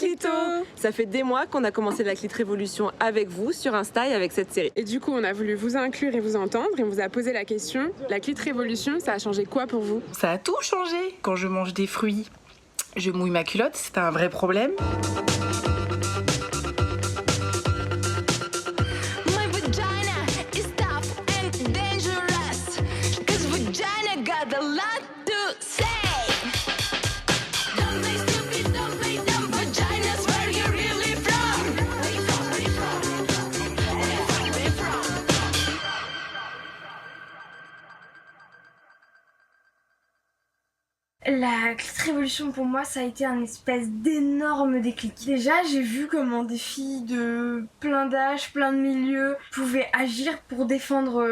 Clito. Ça fait des mois qu'on a commencé la Clit Révolution avec vous sur Insta et avec cette série. Et du coup, on a voulu vous inclure et vous entendre et on vous a posé la question, la Clit Révolution, ça a changé quoi pour vous? Ça a tout changé. Quand je mange des fruits, je mouille ma culotte, c'est un vrai problème. La Clit Révolution pour moi ça a été un espèce d'énorme déclic. Déjà j'ai vu comment des filles de plein d'âges, plein de milieux pouvaient agir pour défendre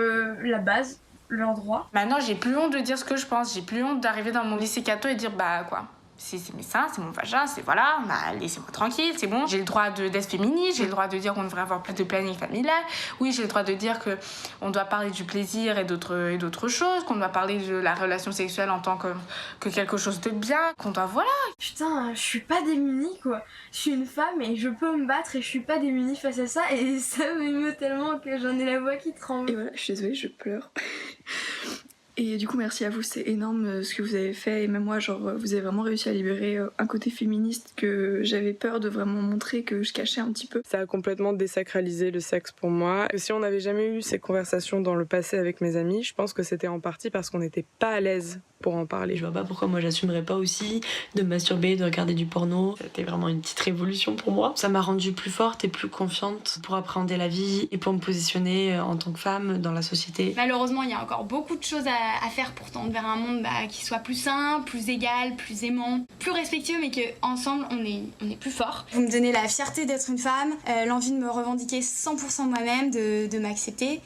la base, leurs droits. Maintenant j'ai plus honte de dire ce que je pense, j'ai plus honte d'arriver dans mon lycée catho et dire bah quoi. C'est mes seins, c'est mon vagin, c'est voilà, bah laissez-moi tranquille, c'est bon. J'ai le droit d'être féministe, j'ai le droit de dire qu'on devrait avoir plus de planning familial. Oui, j'ai le droit de dire qu'on doit parler du plaisir et d'autres choses, qu'on doit parler de la relation sexuelle en tant que quelque chose de bien, qu'on doit voilà. Putain, je suis pas démunie quoi. Je suis une femme et je peux me battre et je suis pas démunie face à ça et ça m'émeut tellement que j'en ai la voix qui tremble. Et voilà, je suis désolée, je pleure. Et du coup, merci à vous, c'est énorme ce que vous avez fait. Et même moi, genre, vous avez vraiment réussi à libérer un côté féministe que j'avais peur de vraiment montrer, que je cachais un petit peu. Ça a complètement désacralisé le sexe pour moi. Et si on n'avait jamais eu ces conversations dans le passé avec mes amis, je pense que c'était en partie parce qu'on n'était pas à l'aise pour en parler. Je vois pas pourquoi moi j'assumerais pas aussi de me masturber, de regarder du porno. C'était vraiment une petite révolution pour moi. Ça m'a rendue plus forte et plus confiante pour appréhender la vie et pour me positionner en tant que femme dans la société. Malheureusement, il y a encore beaucoup de choses à faire pour tendre vers un monde qui soit plus sain, plus égal, plus aimant, plus respectueux, mais qu'ensemble on est plus fort. Vous me donnez la fierté d'être une femme, l'envie de me revendiquer 100% moi-même, de m'accepter.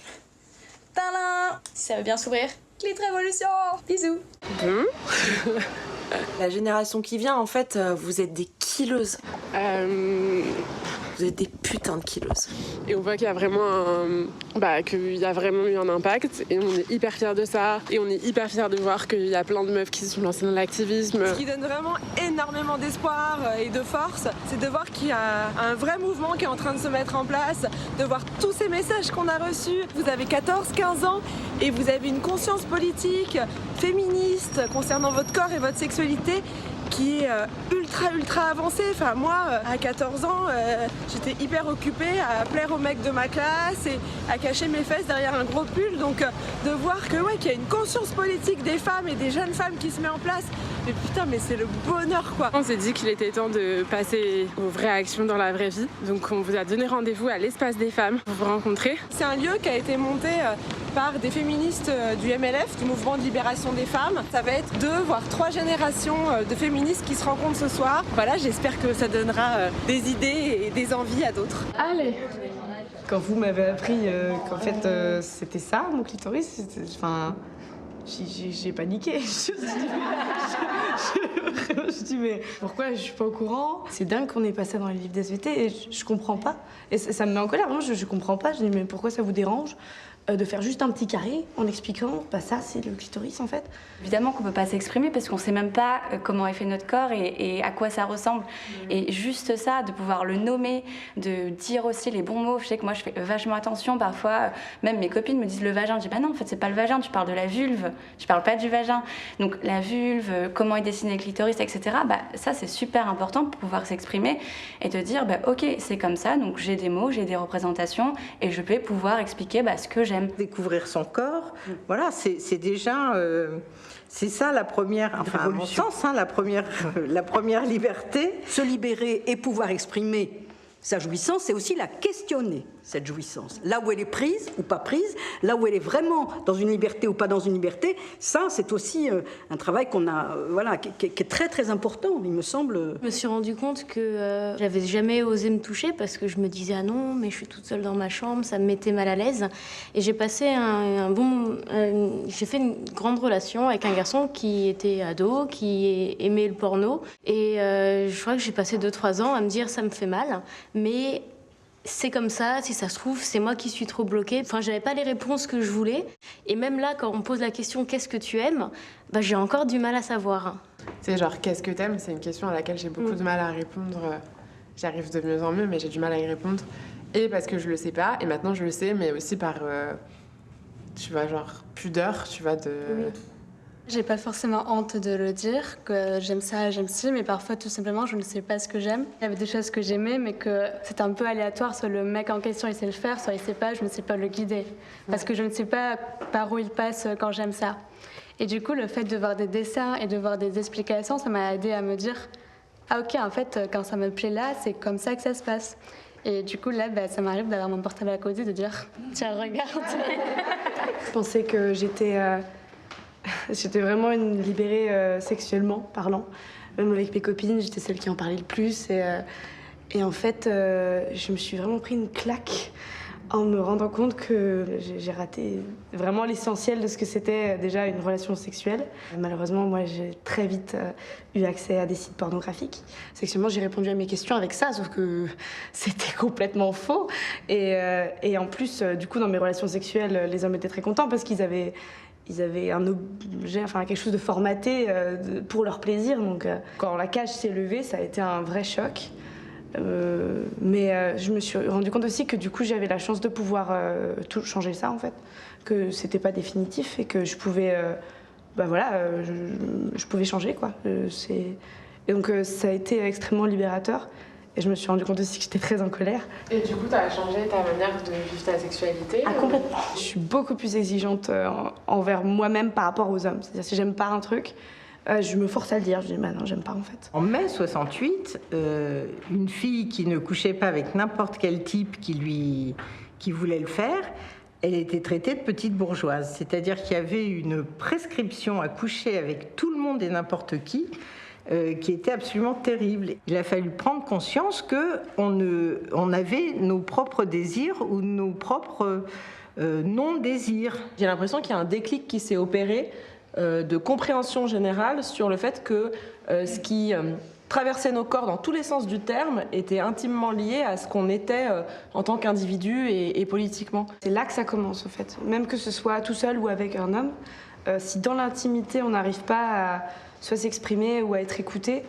Tadam! Ça veut bien s'ouvrir. Clit Révolution! Bisous! La génération qui vient, en fait, vous êtes des killeuses. Vous êtes des putains de killeuses. Et on voit qu'il y a vraiment qu'il y a vraiment eu un impact et on est hyper fiers de ça. Et on est hyper fiers de voir qu'il y a plein de meufs qui se sont lancées dans l'activisme. Ce qui donne vraiment énormément d'espoir et de force, c'est de voir qu'il y a un vrai mouvement qui est en train de se mettre en place, de voir tous ces messages qu'on a reçus. Vous avez 14-15 ans et vous avez une conscience politique, féministe, concernant votre corps et votre sexualité qui est ultra avancée. Enfin moi, à 14 ans, j'étais hyper occupée à plaire aux mecs de ma classe et à cacher mes fesses derrière un gros pull. Donc de voir qu'il y a une conscience politique des femmes et des jeunes femmes qui se met en place, mais putain, mais c'est le bonheur quoi. On s'est dit qu'il était temps de passer aux vraies actions dans la vraie vie. Donc on vous a donné rendez-vous à l'Espace des femmes pour vous rencontrer. C'est un lieu qui a été monté par des féministes du MLF, du Mouvement de Libération des Femmes. Ça va être 2 voire 3 générations de féministes qui se rencontrent ce soir. Voilà, j'espère que ça donnera des idées et des envies à d'autres. Allez! Quand vous m'avez appris qu'en fait c'était ça mon clitoris, j'ai paniqué. Je me dis mais pourquoi je suis pas au courant? C'est dingue qu'on ait pas ça dans les livres d'SVT et je comprends pas. Et ça me met en colère, vraiment, je comprends pas. Je dis mais pourquoi ça vous dérange de faire juste un petit carré en expliquant ça c'est le clitoris en fait? Évidemment qu'on peut pas s'exprimer parce qu'on sait même pas comment est fait notre corps et à quoi ça ressemble. Et juste ça, de pouvoir le nommer, de dire aussi les bons mots. Je sais que moi je fais vachement attention parfois, même mes copines me disent le vagin. Je dis bah non en fait c'est pas le vagin, tu parles de la vulve, je parle pas du vagin. Donc la vulve, comment est dessiné le clitoris, etc. Ça c'est super important pour pouvoir s'exprimer et de dire ok c'est comme ça, donc j'ai des mots, j'ai des représentations et je vais pouvoir expliquer ce que j'aime. Découvrir son corps, voilà, c'est déjà, c'est ça la première, enfin à mon sens, la première liberté. Se libérer et pouvoir exprimer sa jouissance, c'est aussi la questionner, cette jouissance. Là où elle est prise ou pas prise, là où elle est vraiment dans une liberté ou pas dans une liberté, ça c'est aussi un travail qu'on a, qui est très important, il me semble. Je me suis rendu compte que j'avais jamais osé me toucher parce que je me disais ah non, mais je suis toute seule dans ma chambre, ça me mettait mal à l'aise. Et j'ai passé j'ai fait une grande relation avec un garçon qui était ado, qui aimait le porno. Et je crois que j'ai passé 2-3 ans à me dire ça me fait mal. Mais c'est comme ça, si ça se trouve, c'est moi qui suis trop bloquée. Enfin, j'avais pas les réponses que je voulais. Et même là, quand on me pose la question « Qu'est-ce que tu aimes ?», j'ai encore du mal à savoir. C'est genre « Qu'est-ce que t'aimes ?» C'est une question à laquelle j'ai beaucoup de mal à répondre j'arrive de mieux en mieux, mais j'ai du mal à y répondre. Et parce que je le sais pas, et maintenant je le sais, mais aussi par, tu vois, genre pudeur, tu vois, de... Oui. J'ai pas forcément honte de le dire, que j'aime ça, j'aime ci, mais parfois tout simplement je ne sais pas ce que j'aime. Il y avait des choses que j'aimais, mais que c'est un peu aléatoire, soit le mec en question il sait le faire, soit il sait pas, je ne sais pas le guider. Parce que je ne sais pas par où il passe quand j'aime ça. Et du coup, le fait de voir des dessins et de voir des explications, ça m'a aidé à me dire ah ok, en fait, quand ça me plaît là, c'est comme ça que ça se passe. Et du coup, là, ça m'arrive d'avoir mon portable à côté, de dire tiens, regarde. Je pensais que j'étais vraiment une libérée sexuellement parlant. Même avec mes copines, j'étais celle qui en parlait le plus. Et en fait, je me suis vraiment pris une claque en me rendant compte que j'ai raté vraiment l'essentiel de ce que c'était déjà une relation sexuelle. Malheureusement, moi, j'ai très vite eu accès à des sites pornographiques. Sexuellement, j'ai répondu à mes questions avec ça, sauf que c'était complètement faux. Et en plus, du coup, dans mes relations sexuelles, les hommes étaient très contents parce qu'ils avaient un objet, enfin quelque chose de formaté pour leur plaisir. Donc quand la cage s'est levée, ça a été un vrai choc. Mais je me suis rendu compte aussi que du coup j'avais la chance de pouvoir tout changer ça en fait, que c'était pas définitif et que je pouvais, je pouvais changer quoi. Et donc ça a été extrêmement libérateur. Et je me suis rendu compte aussi que j'étais très en colère. Et du coup, t'as changé ta manière de vivre ta sexualité? Ah, complètement. Je suis beaucoup plus exigeante envers moi-même par rapport aux hommes. C'est-à-dire si j'aime pas un truc, je me force à le dire. Je dis bah non, j'aime pas en fait. En mai 68, une fille qui ne couchait pas avec n'importe quel type qui voulait le faire, elle était traitée de petite bourgeoise. C'est-à-dire qu'il y avait une prescription à coucher avec tout le monde et n'importe qui était absolument terrible. Il a fallu prendre conscience qu'on avait nos propres désirs ou nos propres non-désirs. J'ai l'impression qu'il y a un déclic qui s'est opéré de compréhension générale sur le fait que ce qui traversait nos corps dans tous les sens du terme était intimement lié à ce qu'on était en tant qu'individu et politiquement. C'est là que ça commence, au fait. Même que ce soit tout seul ou avec un homme, si dans l'intimité on n'arrive pas à soit s'exprimer ou à être écouté,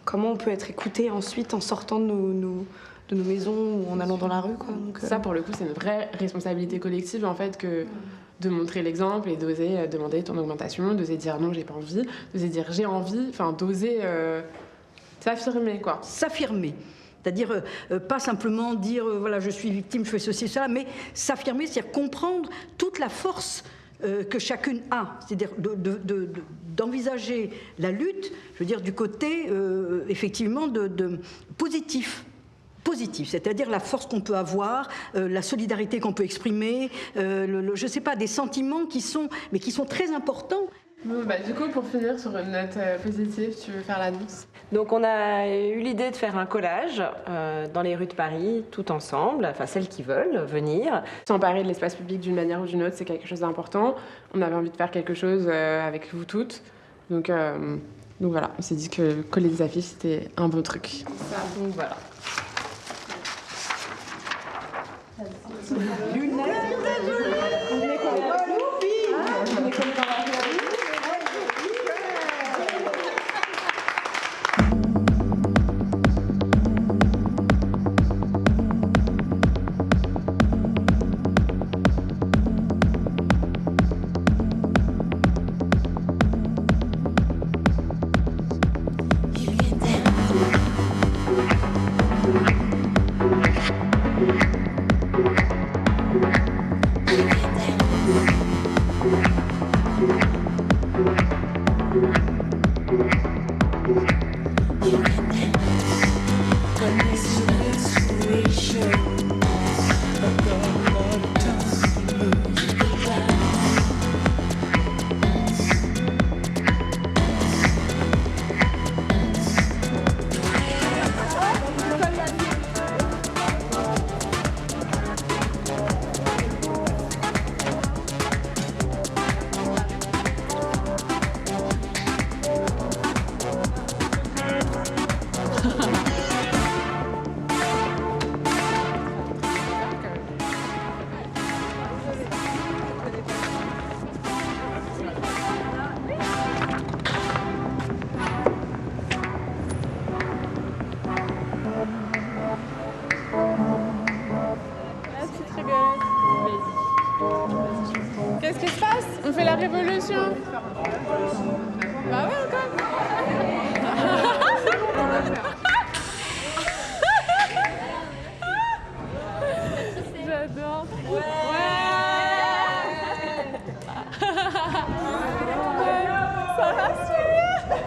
comment on peut être écouté ensuite en sortant de nos maisons ou en allant dans la rue quoi. Donc, Ça, pour le coup, c'est une vraie responsabilité collective, en fait, que de montrer l'exemple et d'oser demander ton augmentation, d'oser dire non, j'ai pas envie, d'oser dire j'ai envie, enfin, d'oser s'affirmer, quoi. S'affirmer. C'est-à-dire pas simplement dire voilà, je suis victime, je fais ceci, cela, mais s'affirmer, c'est-à-dire comprendre toute la force que chacune a, c'est-à-dire d'envisager la lutte, je veux dire, du côté effectivement de positif, c'est-à-dire la force qu'on peut avoir, la solidarité qu'on peut exprimer, je ne sais pas, des sentiments qui sont très importants. Bon, du coup, pour finir sur une note positive, tu veux faire l'annonce? Donc on a eu l'idée de faire un collage dans les rues de Paris, tout ensemble, enfin celles qui veulent venir. S'emparer de l'espace public d'une manière ou d'une autre, c'est quelque chose d'important. On avait envie de faire quelque chose avec vous toutes. Donc voilà, on s'est dit que coller des affiches, c'était un bon truc. Donc voilà. Révolution. Bah ouais, encore. J'adore. Ça va super.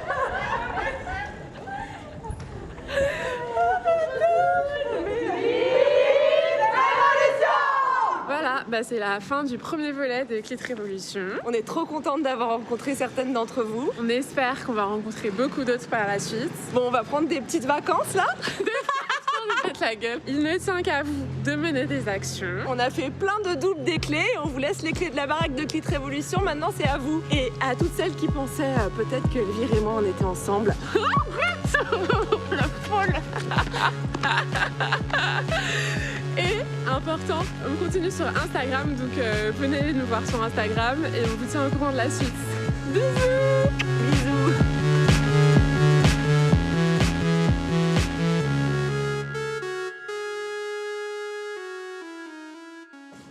Voilà, bah c'est la fin du premier volet de Clit Révolution. On est trop contente d'avoir rencontré certaines d'entre vous. On espère qu'on va rencontrer beaucoup d'autres par la suite. Bon, on va prendre des petites vacances là. La gueule. Il ne tient qu'à vous de mener des actions. On a fait plein de doubles des clés. On vous laisse les clés de la baraque de Clit Révolution. Maintenant, c'est à vous. Et à toutes celles qui pensaient peut-être que Elvire et moi on était ensemble. La folle. Et important, on continue sur Instagram, donc venez nous voir sur Instagram et on vous tient au courant de la suite. Bisous. Bisous.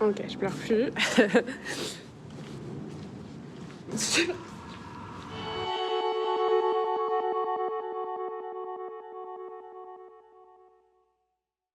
Ok, je pleure plus.